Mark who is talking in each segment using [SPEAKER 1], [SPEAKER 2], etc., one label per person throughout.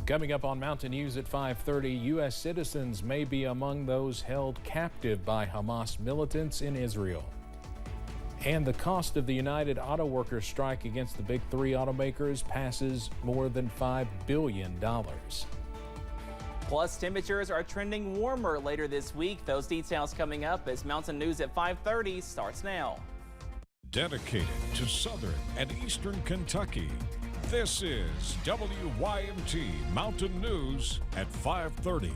[SPEAKER 1] Coming up on Mountain News at 5:30, U.S. citizens may be among those held captive by Hamas militants in Israel. And the cost of the United Auto Workers strike against the big three automakers passes more than $5 billion.
[SPEAKER 2] Plus, temperatures are trending warmer later this week. Those details coming up as Mountain News at 5:30 starts now.
[SPEAKER 3] Dedicated to Southern and Eastern Kentucky, this is WYMT Mountain News at 5:30.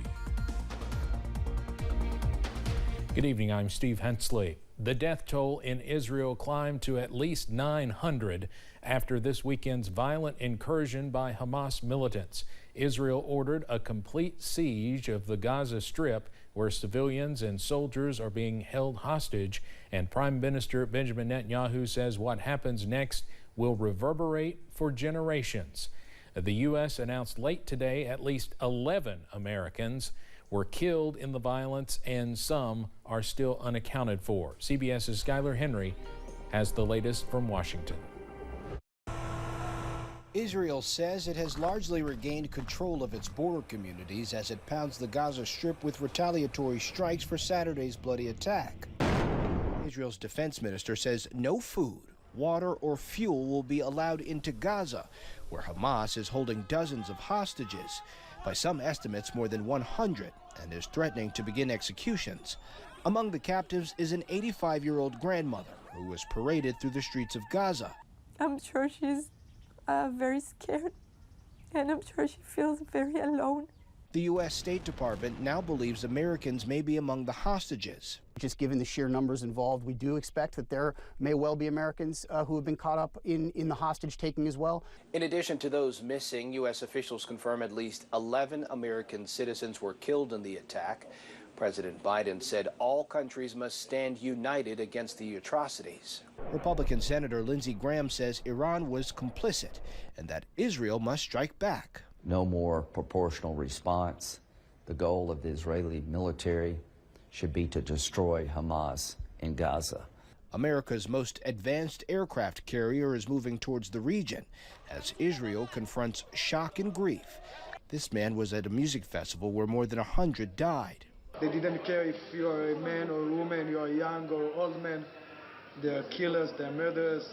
[SPEAKER 1] Good evening, I'm Steve Hensley. The death toll in Israel climbed to at least 900 after this weekend's violent incursion by Hamas militants. Israel ordered a complete siege of the Gaza Strip, where civilians and soldiers are being held hostage, and Prime Minister Benjamin Netanyahu says what happens next will reverberate for generations. The U.S. announced late today at least 11 Americans were killed in the violence, and some are still unaccounted for. CBS's Skylar Henry has the latest from Washington.
[SPEAKER 4] Israel says it has largely regained control of its border communities as it pounds the Gaza Strip with retaliatory strikes for Saturday's bloody attack. Israel's defense minister says no food, water, or fuel will be allowed into Gaza, where Hamas is holding dozens of hostages, by some estimates more than 100, and is threatening to begin executions. Among the captives is an 85-year-old grandmother who was paraded through the streets of Gaza.
[SPEAKER 5] I'm sure she's very scared, and I'm sure she feels very alone.
[SPEAKER 4] The U.S. State Department now believes Americans may be among the hostages.
[SPEAKER 6] Just given the sheer numbers involved, we do expect that there may well be Americans who have been caught up in the hostage taking as well.
[SPEAKER 4] In addition to those missing, U.S. officials confirm at least 11 American citizens were killed in the attack. President Biden said all countries must stand united against the atrocities. Republican Senator Lindsey Graham says Iran was complicit and that Israel must strike back.
[SPEAKER 7] No more proportional response. The goal of the Israeli military should be to destroy Hamas in Gaza.
[SPEAKER 4] America's most advanced aircraft carrier is moving towards the region as Israel confronts shock and grief. This man was at a music festival where more than 100 died.
[SPEAKER 8] They didn't care if you're a man or a woman, you're a young or old man. They're killers, they're murderers.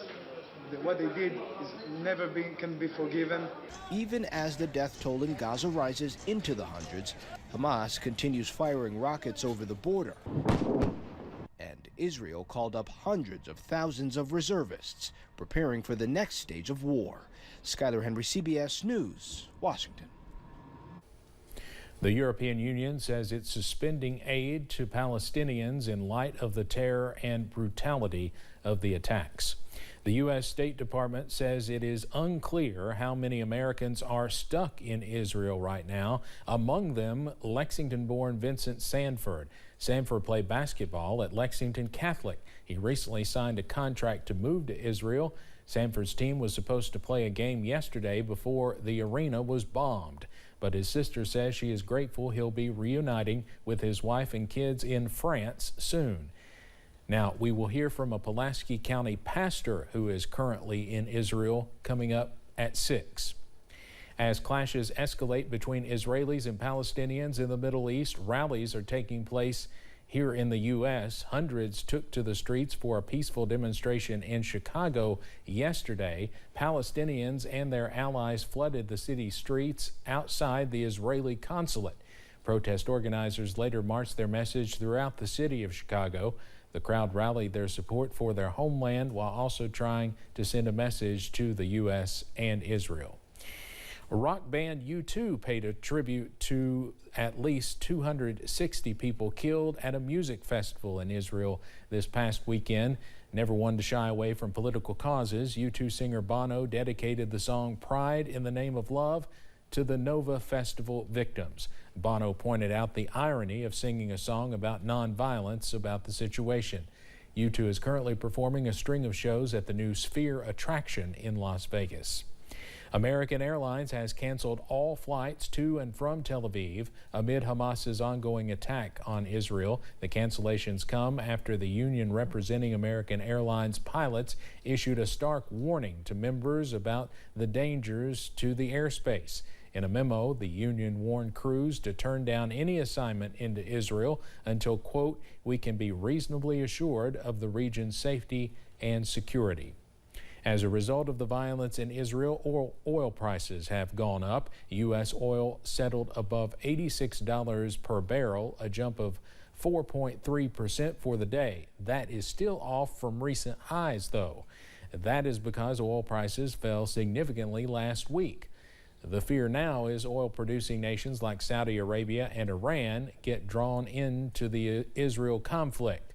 [SPEAKER 8] What they did is can be forgiven.
[SPEAKER 4] Even as the death toll in Gaza rises into the hundreds, Hamas continues firing rockets over the border. And Israel called up hundreds of thousands of reservists, preparing for the next stage of war. Skylar Henry, CBS News, Washington.
[SPEAKER 1] The European Union says it's suspending aid to Palestinians in light of the terror and brutality of the attacks. The U.S. State Department says it is unclear how many Americans are stuck in Israel right now, among them Lexington-born Vincent Sanford. Sanford played basketball at Lexington Catholic. He recently signed a contract to move to Israel. Sanford's team was supposed to play a game yesterday before the arena was bombed, but his sister says she is grateful he'll be reuniting with his wife and kids in France soon. Now, we will hear from a Pulaski County pastor who is currently in Israel coming up at 6. As clashes escalate between Israelis and Palestinians in the Middle East, rallies are taking place here in the U.S. Hundreds took to the streets for a peaceful demonstration in Chicago yesterday. Palestinians and their allies flooded the city streets outside the Israeli consulate. Protest organizers later marched their message throughout the city of Chicago. The crowd rallied their support for their homeland while also trying to send a message to the U.S. and Israel. Rock band U2 paid a tribute to at least 260 people killed at a music festival in Israel this past weekend. Never one to shy away from political causes, U2 singer Bono dedicated the song Pride in the Name of Love to the Nova Festival victims. Bono pointed out the irony of singing a song about nonviolence about the situation. U2 is currently performing a string of shows at the new Sphere attraction in Las Vegas. American Airlines has canceled all flights to and from Tel Aviv amid Hamas's ongoing attack on Israel. The cancellations come after the union representing American Airlines pilots issued a stark warning to members about the dangers to the airspace. In a memo, the union warned crews to turn down any assignment into Israel until, quote, we can be reasonably assured of the region's safety and security. As a result of the violence in Israel, oil prices have gone up. U.S. oil settled above $86 per barrel, a jump of 4.3% for the day. That is still off from recent highs, though. That is because oil prices fell significantly last week. The fear now is oil-producing nations like Saudi Arabia and Iran get drawn into the Israel conflict.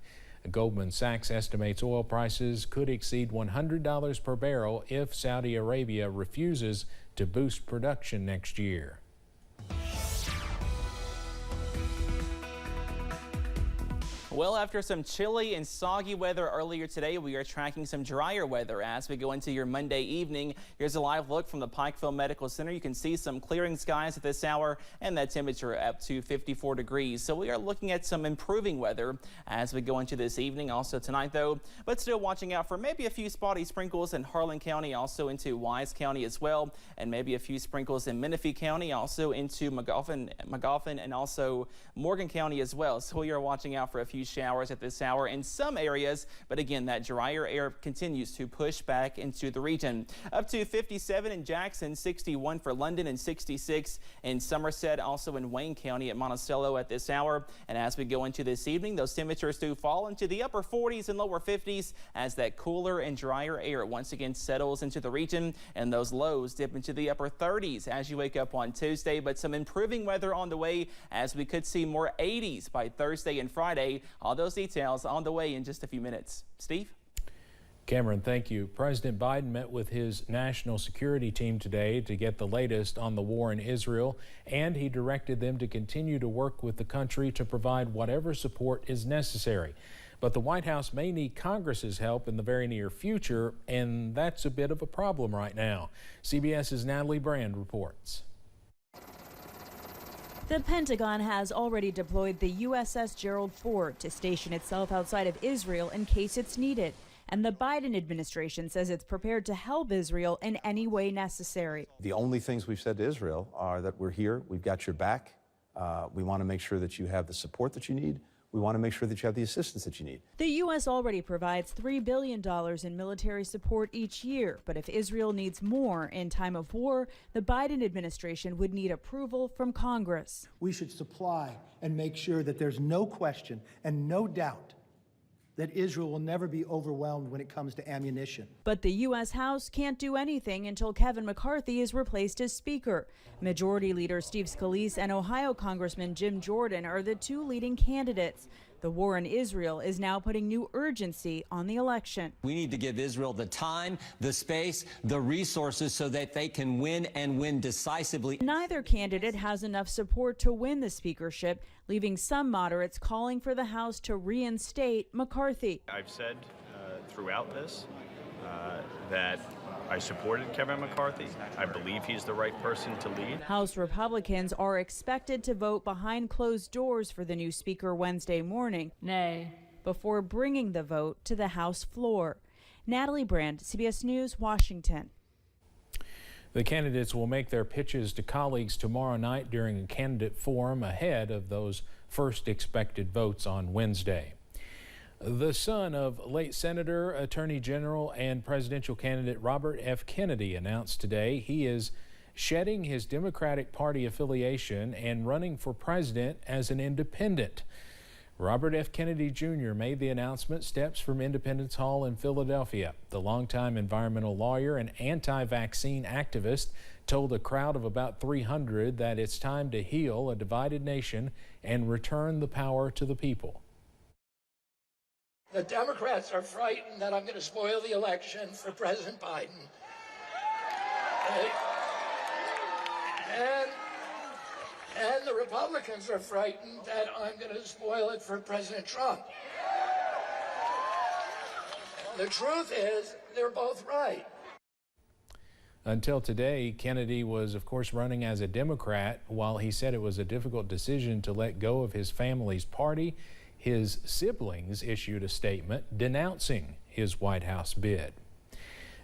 [SPEAKER 1] Goldman Sachs estimates oil prices could exceed $100 per barrel if Saudi Arabia refuses to boost production next year.
[SPEAKER 2] Well, after some chilly and soggy weather earlier today, we are tracking some drier weather as we go into your Monday evening. Here's a live look from the Pikeville Medical Center. You can see some clearing skies at this hour and that temperature up to 54 degrees. So we are looking at some improving weather as we go into this evening, also tonight though, but still watching out for maybe a few spotty sprinkles in Harlan County, also into Wise County as well, and maybe a few sprinkles in Menifee County, also into Magoffin and also Morgan County as well. So we are watching out for a few showers at this hour in some areas, but again, that drier air continues to push back into the region. Up to 57 in Jackson, 61 for London, and 66 in Somerset, also in Wayne County at Monticello at this hour. And as we go into this evening, those temperatures do fall into the upper 40s and lower 50s as that cooler and drier air once again settles into the region, and those lows dip into the upper 30s as you wake up on Tuesday. But some improving weather on the way as we could see more 80s by Thursday and Friday. All those details on the way in just a few minutes. Steve?
[SPEAKER 1] Cameron, thank you. President Biden met with his national security team today to get the latest on the war in Israel, and he directed them to continue to work with the country to provide whatever support is necessary. But the White House may need Congress's help in the very near future, and that's a bit of a problem right now. CBS's Natalie Brand reports.
[SPEAKER 9] The Pentagon has already deployed the USS Gerald Ford to station itself outside of Israel in case it's needed. And the Biden administration says it's prepared to help Israel in any way necessary.
[SPEAKER 10] The only things we've said to Israel are that we're here, we've got your back, we want to make sure that you have the support that you need. We want to make sure that you have the assistance that you need.
[SPEAKER 9] The U.S. already provides $3 billion in military support each year. But if Israel needs more in time of war, the Biden administration would need approval from Congress.
[SPEAKER 11] We should supply and make sure that there's no question and no doubt that Israel will never be overwhelmed when it comes to ammunition.
[SPEAKER 9] But the U.S. House can't do anything until Kevin McCarthy is replaced as Speaker. Majority Leader Steve Scalise and Ohio Congressman Jim Jordan are the two leading candidates. The war in Israel is now putting new urgency on the election.
[SPEAKER 12] We need to give Israel the time, the space, the resources so that they can win and win decisively.
[SPEAKER 9] Neither candidate has enough support to win the speakership, leaving some moderates calling for the House to reinstate McCarthy.
[SPEAKER 13] I've said throughout this that I supported Kevin McCarthy. I believe he's the right person to lead.
[SPEAKER 9] House Republicans are expected to vote behind closed doors for the new speaker Wednesday morning. Nay. Before bringing the vote to the House floor. Natalie Brand, CBS News, Washington.
[SPEAKER 1] The candidates will make their pitches to colleagues tomorrow night during a candidate forum ahead of those first expected votes on Wednesday. The son of late Senator, Attorney General, and presidential candidate Robert F. Kennedy announced today he is shedding his Democratic Party affiliation and running for president as an independent. Robert F. Kennedy Jr. made the announcement steps from Independence Hall in Philadelphia. The longtime environmental lawyer and anti-vaccine activist told a crowd of about 300 that it's time to heal a divided nation and return the power to the people.
[SPEAKER 14] The Democrats are frightened that I'm going to spoil the election for President Biden. And the Republicans are frightened that I'm going to spoil it for President Trump. The truth is, they're both right.
[SPEAKER 1] Until today, Kennedy was, of course, running as a Democrat. While he said it was a difficult decision to let go of his family's party, his siblings issued a statement denouncing his White House bid.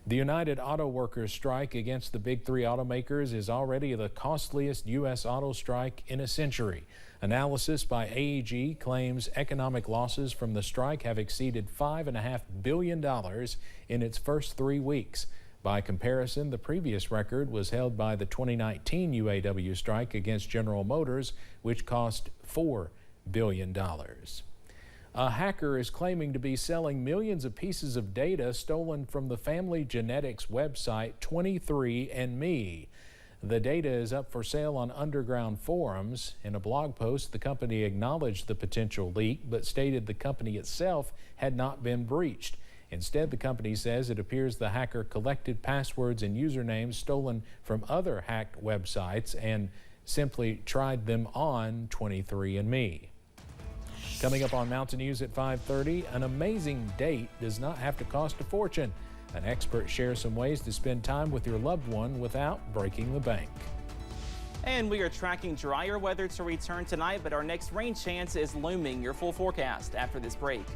[SPEAKER 1] The United Auto Workers strike against the big three automakers is already the costliest U.S. auto strike in a century. Analysis by AEG claims economic losses from the strike have exceeded $5.5 billion in its first 3 weeks. By comparison, the previous record was held by the 2019 UAW strike against General Motors, which cost $4 billion. A hacker is claiming to be selling millions of pieces of data stolen from the family genetics website 23andMe. The data is up for sale on underground forums. In a blog post, the company acknowledged the potential leak, but stated the company itself had not been breached. Instead, the company says it appears the hacker collected passwords and usernames stolen from other hacked websites and simply tried them on 23andMe. Coming up on Mountain News at 5:30, an amazing date does not have to cost a fortune. An expert shares some ways to spend time with your loved one without breaking the bank.
[SPEAKER 2] And we are tracking drier weather to return tonight, but our next rain chance is looming. Your full forecast after this break.